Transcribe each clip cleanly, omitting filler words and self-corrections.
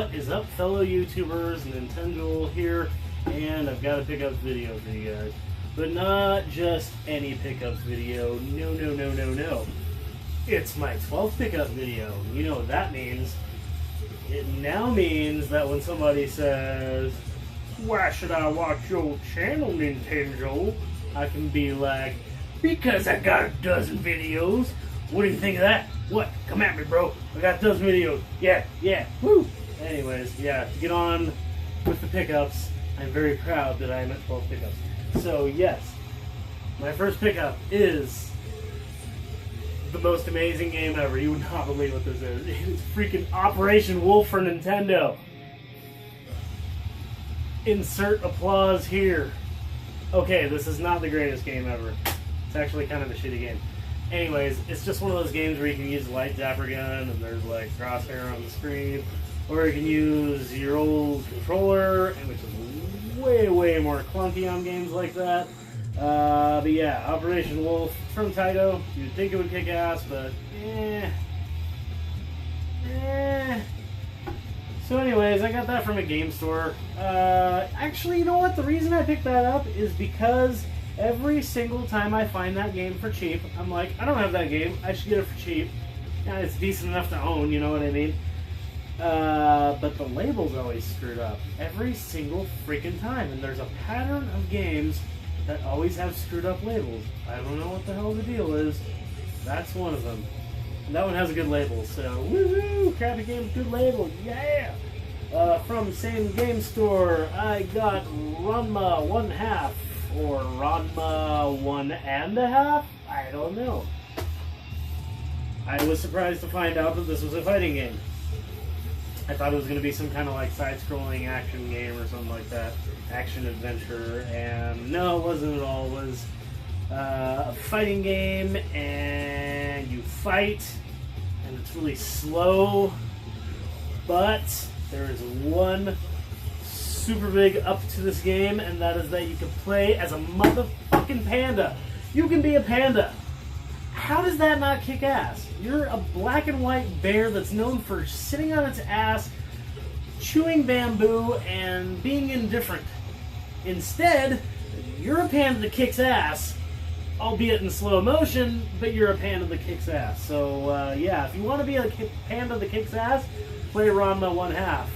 What is up, fellow YouTubers? Nintenjoel here, and I've got a pickups video for you guys. But not just any pickups video. No, no, no, no, no. It's my 12th pickup video. You know what that means? It now means that when somebody says, "Why should I watch your channel, Nintenjoel?" I can be like, "Because I got a dozen videos." What do you think of that? What? Come at me, bro. I got a dozen videos. Yeah, yeah, woo! Anyways, yeah, to get on with the pickups, I'm very proud that I'm at 12 pickups. So, yes, my first pickup is the most amazing game ever. You would not believe what this is. It's freaking Operation Wolf for Nintendo. Insert applause here. Okay, this is not the greatest game ever. It's actually kind of a shitty game. Anyways, it's just one of those games where you can use a light zapper gun and there's like crosshair on the screen, or you can use your old controller, and which is way, way more clunky on games like that. But yeah, Operation Wolf from Taito. You'd think it would kick ass, but So anyways, I got that from a game store. Actually, you know what? The reason I picked that up is because every single time I find that game for cheap, I'm like, I don't have that game, I should get it for cheap. Yeah, it's decent enough to own, you know what I mean? But the label's always screwed up. Every single freaking time. And there's a pattern of games that always have screwed up labels. I don't know what the hell the deal is. That's one of them. And that one has a good label, so woohoo! Crappy game with good label, yeah! From the same game store, I got Ranma 1/2. Or Ranma 1.5? I don't know. I was surprised to find out that this was a fighting game. I thought it was going to be some kind of like side-scrolling action game or something like that. Action adventure, and no, it wasn't at all. It was a fighting game, and you fight, and it's really slow, but there is one super big up to this game, and that is that you can play as a motherfucking panda. You can be a panda. How does that not kick ass? You're a black and white bear that's known for sitting on its ass, chewing bamboo, and being indifferent. Instead, you're a panda that kicks ass, albeit in slow motion, but you're a panda that kicks ass. So, yeah, if you want to be a panda that kicks ass, play Ranma 1/2.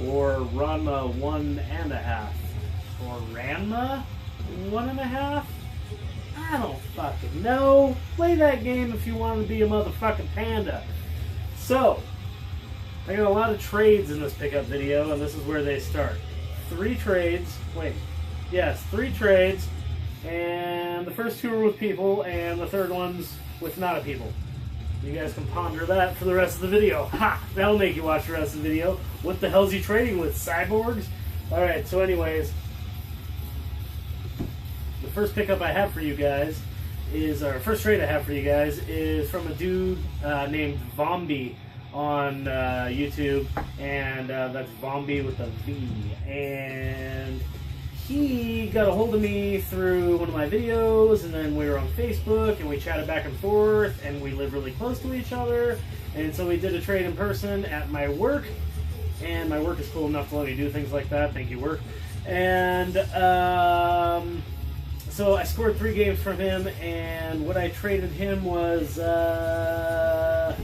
Or Ranma 1.5. Or Ranma 1.5? I don't fucking know. Play that game if you want to be a motherfucking panda. So, I got a lot of trades in this pickup video, and this is where they start. 3 trades. Wait. Yes, 3 trades. And the first 2 are with people, and the third one's with not a people. You guys can ponder that for the rest of the video. Ha! That'll make you watch the rest of the video. What the hell's he trading with? Cyborgs? Alright, so anyways, the first pickup I have for you guys is, or first trade I have for you guys is from a dude named Vombi on YouTube, and that's Vombi with a V. And he got a hold of me through one of my videos, and then we were on Facebook, and we chatted back and forth, and we live really close to each other, and so we did a trade in person at my work, and my work is cool enough to let me do things like that. Thank you, work. And so I scored 3 games from him, and what I traded him was, I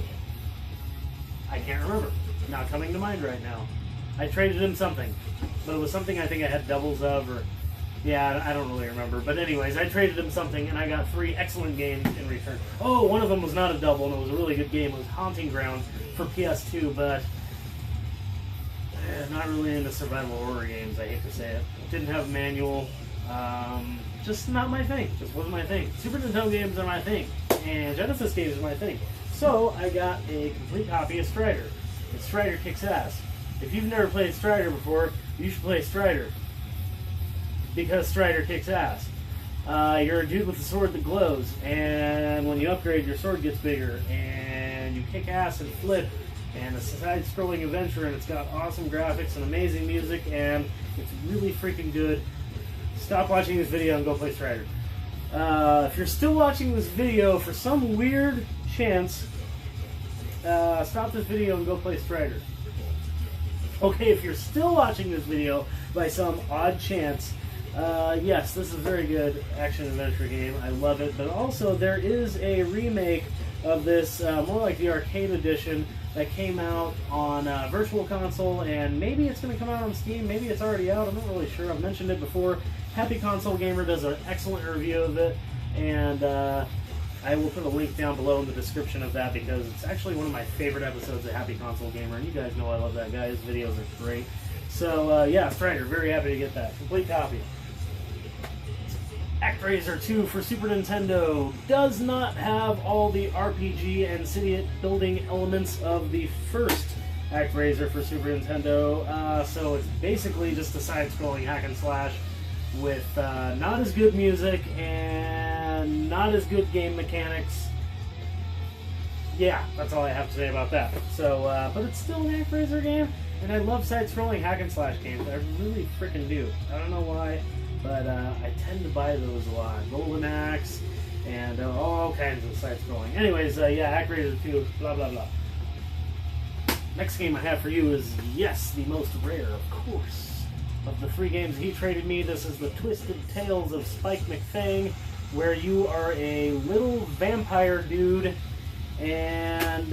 can't remember. Not coming to mind right now. I traded him something, but it was something I think I had doubles of, or yeah, I don't really remember. But anyways, I traded him something, and I got 3 excellent games in return. Oh, one of them was not a double, and it was a really good game. It was Haunting Ground for PS2, but not really into survival horror games, I hate to say it. Didn't have a manual, just not my thing. Just wasn't my thing. Super Nintendo games are my thing, and Genesis games are my thing. So I got a complete copy of Strider. And Strider kicks ass. If you've never played Strider before, you should play Strider. Because Strider kicks ass. You're a dude with a sword that glows, and when you upgrade, your sword gets bigger, and you kick ass and flip, and it's a side-scrolling adventure, and it's got awesome graphics and amazing music, and it's really freaking good. Stop watching this video and go play Strider. If you're still watching this video, for some weird chance, stop this video and go play Strider. Okay, if you're still watching this video by some odd chance, yes, this is a very good action-adventure game. I love it, but also there is a remake of this, more like the arcade edition, that came out on Virtual Console, and maybe it's going to come out on Steam, maybe it's already out, I'm not really sure. I've mentioned it before. Happy Console Gamer does an excellent review of it, and I will put a link down below in the description of that because it's actually one of my favorite episodes of Happy Console Gamer, and you guys know I love that guy. His videos are great. So, yeah, Strider, very happy to get that. Complete copy. Actraiser 2 for Super Nintendo does not have all the RPG and city building elements of the first Actraiser for Super Nintendo, so it's basically just a side-scrolling hack and slash with not as good music and not as good game mechanics. Yeah, that's all I have to say about that. So, but it's still an Actraiser game, and I love side-scrolling hack and slash games. I really freaking do. I don't know why, but I tend to buy those a lot. Golden Axe, and all kinds of side-scrolling. Anyways, yeah, Actraiser 2, blah, blah, blah. Next game I have for you is, yes, the most rare, of course, of the free games he traded me. This is the Twisted Tales of Spike McFang, where you are a little vampire dude, and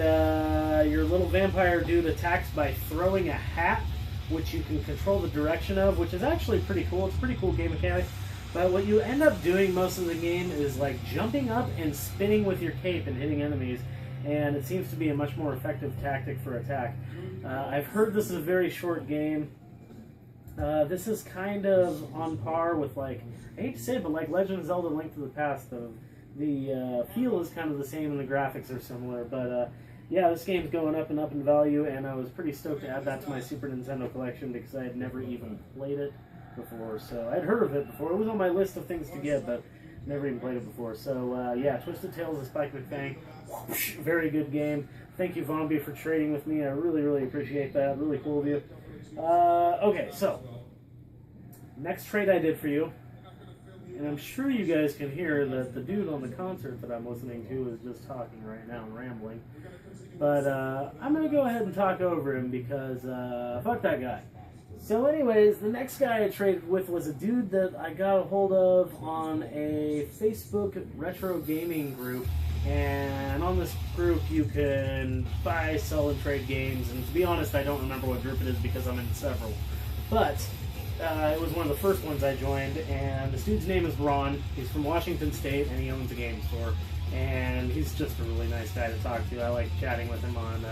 your little vampire dude attacks by throwing a hat, which you can control the direction of, which is actually pretty cool. It's a pretty cool game mechanic. But what you end up doing most of the game is like jumping up and spinning with your cape and hitting enemies, and it seems to be a much more effective tactic for attack. I've heard this is a very short game. This is kind of on par with, like, I hate to say it, but like Legend of Zelda Link to the Past. The feel is kind of the same and the graphics are similar, but yeah, this game's going up and up in value, and I was pretty stoked to add that to my Super Nintendo collection because I had never even played it before. So I'd heard of it before. It was on my list of things to get, but never even played it before. So yeah, Twisted Tales of Spike McFang, very good game. Thank you, Vombi, for trading with me. I really, really appreciate that. Really cool of you. Okay, so next trade I did for you, and I'm sure you guys can hear that the dude on the concert that I'm listening to is just talking right now and rambling. But I'm going to go ahead and talk over him because fuck that guy. So anyways, the next guy I traded with was a dude that I got a hold of on a Facebook retro gaming group. And on this group you can buy, sell, and trade games. And to be honest, I don't remember what group it is because I'm in several. But it was one of the first ones I joined, and this dude's name is Ron. He's from Washington State, and he owns a game store. And he's just a really nice guy to talk to. I like chatting with him on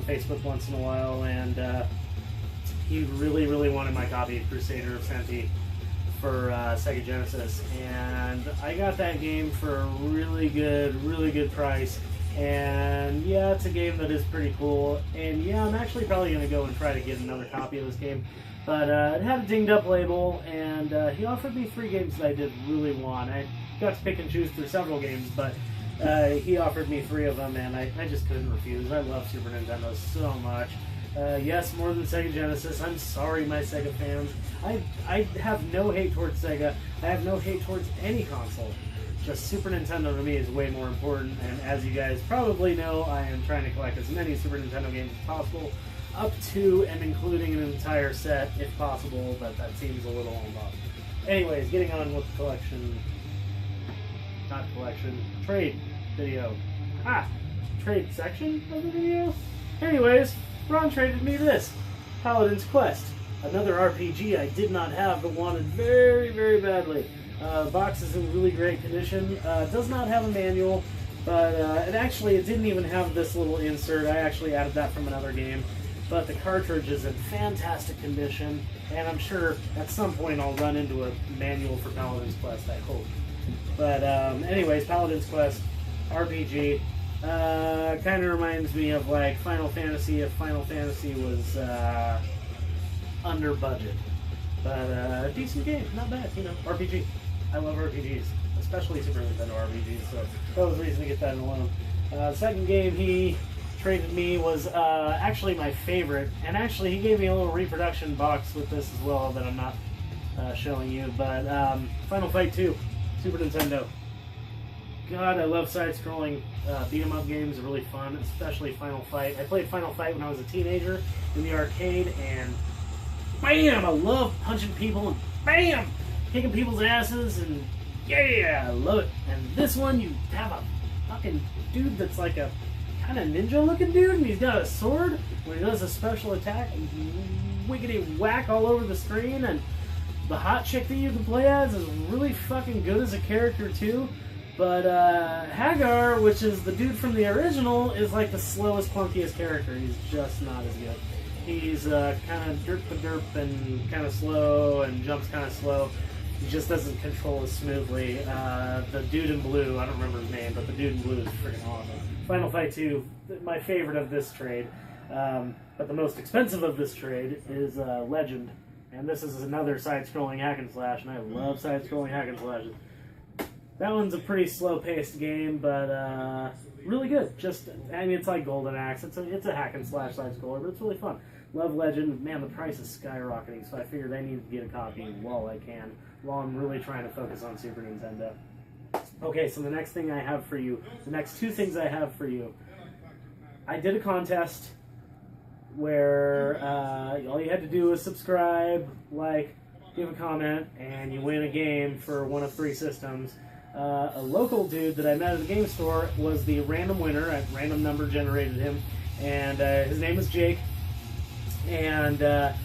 Facebook once in a while, and he really, really wanted my copy of Crusader of Senti for Sega Genesis, and I got that game for a really good price. And yeah, it's a game that is pretty cool, and yeah, I'm actually probably going to go and try to get another copy of this game. But it had a dinged up label, and he offered me 3 games that I did really want. I got to pick and choose through several games, but he offered me 3 of them, and I just couldn't refuse. I love Super Nintendo so much. Yes, more than Sega Genesis. I'm sorry, my Sega fans. I have no hate towards Sega. I have no hate towards any console. Just Super Nintendo to me is way more important, and as you guys probably know, I am trying to collect as many Super Nintendo games as possible, up to and including an entire set if possible, but that seems a little involved. Anyways, getting on with the trade video. Trade section of the video? Anyways, Ron traded me this, Paladin's Quest. Another RPG I did not have but wanted very, very badly. Box is in really great condition. Does not have a manual, but it didn't even have this little insert. I actually added that from another game. But the cartridge is in fantastic condition, and I'm sure at some point I'll run into a manual for Paladin's Quest, I hope. But anyways, Paladin's Quest, RPG, kind of reminds me of like Final Fantasy if Final Fantasy was under budget. But decent game, not bad, you know, RPG. I love RPGs, especially Super Nintendo RPGs, so that was the reason to get that in alone. Second game he traded me was actually my favorite, and actually he gave me a little reproduction box with this as well that I'm not showing you, but Final Fight 2, Super Nintendo. God, I love side-scrolling beat-em-up games. They're really fun, especially Final Fight. I played Final Fight when I was a teenager in the arcade, and bam! I love punching people, and bam! Kicking people's asses, and yeah, I love it. And this one, you have a fucking dude that's like a kind of ninja-looking dude, and he's got a sword. When he does a special attack, wiggity whack all over the screen, and the hot chick that you can play as is really fucking good as a character too. But Hagar, which is the dude from the original, is like the slowest, clunkiest character. He's just not as good. He's kind of derp and kind of slow, and jumps kind of slow. He just doesn't control as smoothly. The dude in blue, I don't remember his name, but the dude in blue is freaking awesome. Final Fight 2, my favorite of this trade. But the most expensive of this trade is Legend. And this is another side-scrolling hack and slash, and I love side-scrolling hack and slashes. That one's a pretty slow-paced game, but really good. Just, I mean, it's like Golden Axe. It's a hack and slash side-scroller, but it's really fun. Love Legend. Man, the price is skyrocketing, so I figured I need to get a copy while I can, while I'm really trying to focus on Super Nintendo. Okay, so the next thing I have for you, the next two things I have for you. I did a contest where all you had to do was subscribe, like, give a comment, and you win a game for one of 3 systems. A local dude that I met at the game store was the random winner. A random number generated him, and his name is Jake. And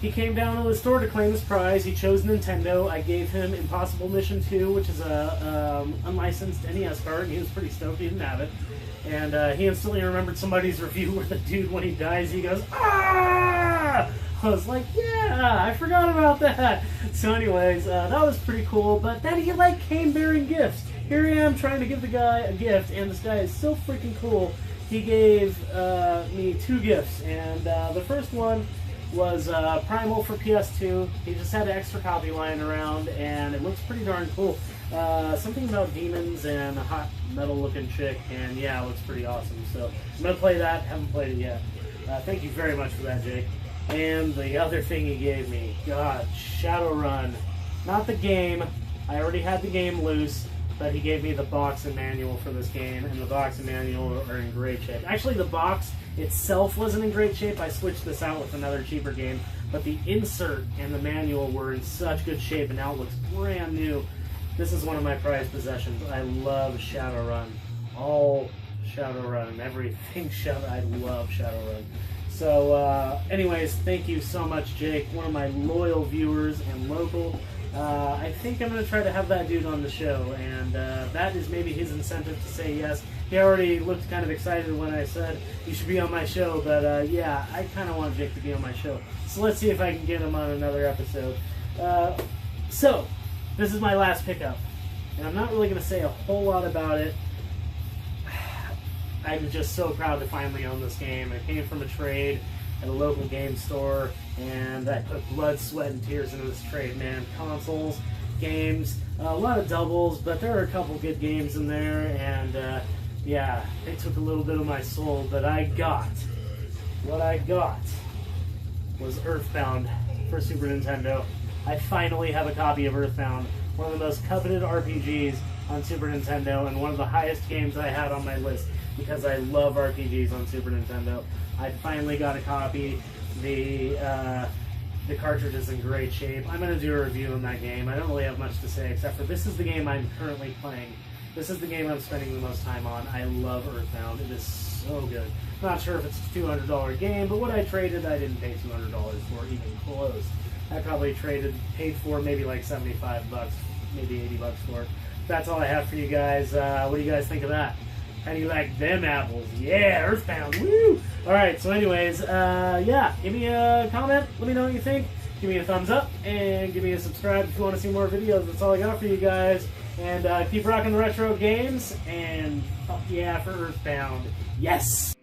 he came down to the store to claim his prize. He chose Nintendo. I gave him Impossible Mission 2, which is a unlicensed NES card. He was pretty stoked he didn't have it. And he instantly remembered somebody's review where the dude, when he dies, he goes, "Ah!" I was like, yeah, I forgot about that. So anyways, that was pretty cool. But then he, like, came bearing gifts. Here I am trying to give the guy a gift, and this guy is so freaking cool. He gave me 2 gifts, and the first one was Primal for PS2. He just had an extra copy lying around, and it looks pretty darn cool. Something about demons and a hot metal-looking chick, and yeah, it looks pretty awesome. So I'm going to play that. Haven't played it yet. Thank you very much for that, Jake. And the other thing he gave me, God, Shadowrun. Not the game. I already had the game loose, but he gave me the box and manual for this game, and the box and manual are in great shape. Actually, the box itself wasn't in great shape. I switched this out with another cheaper game, but the insert and the manual were in such good shape, and now it looks brand new. This is one of my prized possessions. I love Shadowrun. All Shadowrun. Everything Shadowrun. I love Shadowrun. So, anyways, thank you so much, Jake. One of my loyal viewers and local. I think I'm going to try to have that dude on the show, and that is maybe his incentive to say yes. He already looked kind of excited when I said you should be on my show, but yeah, I kind of want Jake to be on my show. So let's see if I can get him on another episode. So, this is my last pickup, and I'm not really going to say a whole lot about it. I'm just so proud to finally own this game. It came from a trade at a local game store, and I put blood, sweat, and tears into this trade, man. Consoles, games, a lot of doubles, but there are a couple good games in there, and yeah, they took a little bit of my soul, but what I got was Earthbound for Super Nintendo. I finally have a copy of Earthbound, one of the most coveted RPGs on Super Nintendo, and one of the highest games I had on my list, because I love RPGs on Super Nintendo. I finally got a copy. The cartridge is in great shape. I'm going to do a review on that game. I don't really have much to say, except for this is the game I'm currently playing. This is the game I'm spending the most time on. I love Earthbound. It is so good. Not sure if it's a $200 game, but what I traded, I didn't pay $200 for, even close. I probably paid for maybe like 75 bucks, maybe 80 bucks for it. That's all I have for you guys. What do you guys think of that? How do you like them apples? Yeah, Earthbound, woo! Alright, so anyways, yeah, give me a comment, let me know what you think, give me a thumbs up, and give me a subscribe if you want to see more videos. That's all I got for you guys. And keep rocking the retro games, and fuck yeah for Earthbound. Yes!